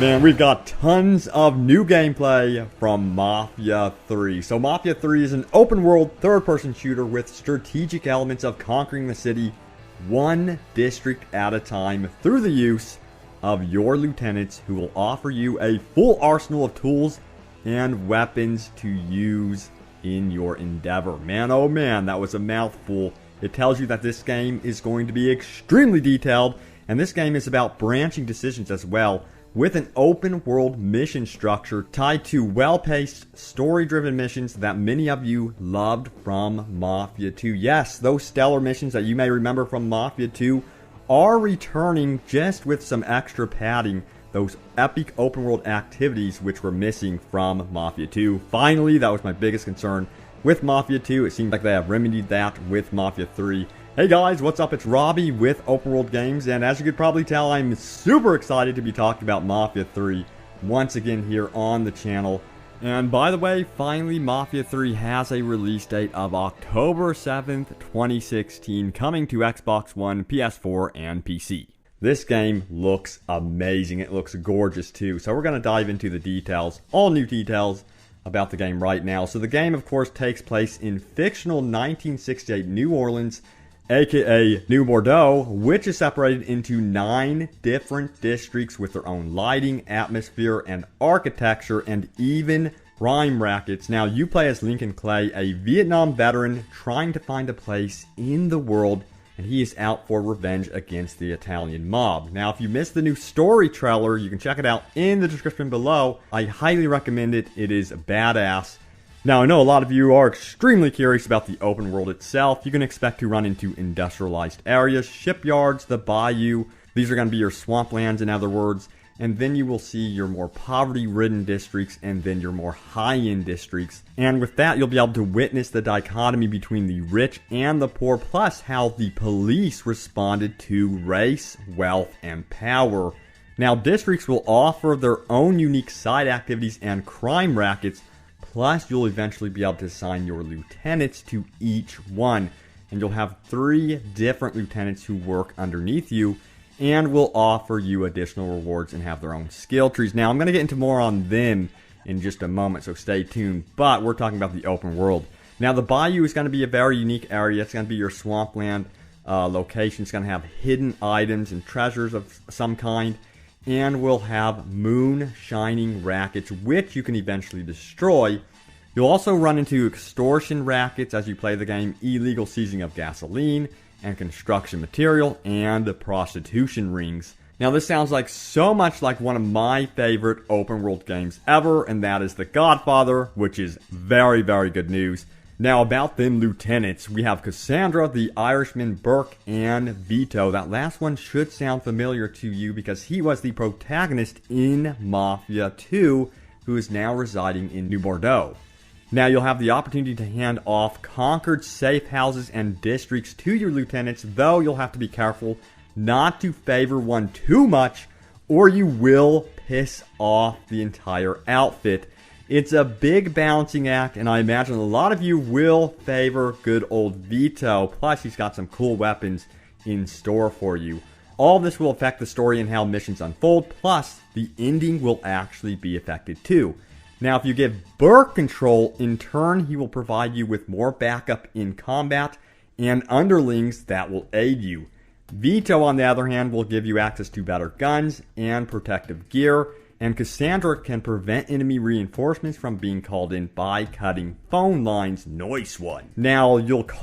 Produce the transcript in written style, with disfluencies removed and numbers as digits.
Man, we've got tons of new gameplay from Mafia 3. So Mafia 3 is an open-world, third-person shooter with strategic elements of conquering the city one district at a time through the use of your lieutenants, who will offer you a full arsenal of tools and weapons to use in your endeavor. Man, oh man, that was a mouthful. It tells you that this game is going to be extremely detailed, and this game is about branching decisions as well, with an open world mission structure tied to well-paced, story-driven missions that many of you loved from Mafia 2. Yes, those stellar missions that you may remember from Mafia 2 are returning, just with some extra padding, those epic open world activities which were missing from Mafia 2. Finally, that was my biggest concern with Mafia 2. It seems like they have remedied that with Mafia 3. Hey guys, what's up? It's Robbie with Open World Games, and as you could probably tell, I'm super excited to be talking about Mafia 3 once again here on the channel. And by the way, finally Mafia 3 has a release date of October 7th, 2016, coming to Xbox One, PS4, and PC. This game looks amazing. It looks gorgeous too. So we're going to dive into the details, all new details about the game right now. So the game, of course, takes place in fictional 1968 New Orleans, aka New Bordeaux, which is separated into 9 different districts with their own lighting, atmosphere, and architecture, and even crime rackets. Now, you play as Lincoln Clay, a Vietnam veteran trying to find a place in the world, and he is out for revenge against the Italian mob. Now, if you missed the new story trailer, you can check it out in the description below. I highly recommend it. It is badass. Now, I know a lot of you are extremely curious about the open world itself. You can expect to run into industrialized areas, shipyards, the bayou. These are going to be your swamplands, in other words. And then you will see your more poverty-ridden districts, and then your more high-end districts. And with that, you'll be able to witness the dichotomy between the rich and the poor, plus how the police responded to race, wealth, and power. Now, districts will offer their own unique side activities and crime rackets. Plus, you'll eventually be able to assign your lieutenants to each one. And you'll have 3 different lieutenants who work underneath you and will offer you additional rewards and have their own skill trees. Now, I'm going to get into more on them in just a moment, so stay tuned. But we're talking about the open world. Now, the bayou is going to be a very unique area. It's going to be your swampland location. It's going to have hidden items and treasures of some kind. And will have moon-shining rackets, which you can eventually destroy. You'll also run into extortion rackets as you play the game, illegal seizing of gasoline and construction material, and prostitution rings. Now, this sounds like so much like one of my favorite open-world games ever, and that is The Godfather, which is very, very good news. Now, about them lieutenants, we have Cassandra, the Irishman, Burke, and Vito. That last one should sound familiar to you because he was the protagonist in Mafia 2, who is now residing in New Bordeaux. Now, you'll have the opportunity to hand off conquered safe houses and districts to your lieutenants, though you'll have to be careful not to favor one too much, or you will piss off the entire outfit. It's a big balancing act, and I imagine a lot of you will favor good old Vito. Plus, he's got some cool weapons in store for you. All this will affect the story and how missions unfold, plus the ending will actually be affected too. Now, if you give Burke control, in turn, he will provide you with more backup in combat and underlings that will aid you. Vito, on the other hand, will give you access to better guns and protective gear. And Cassandra can prevent enemy reinforcements from being called in by cutting phone lines. Nice one. Now, you'll call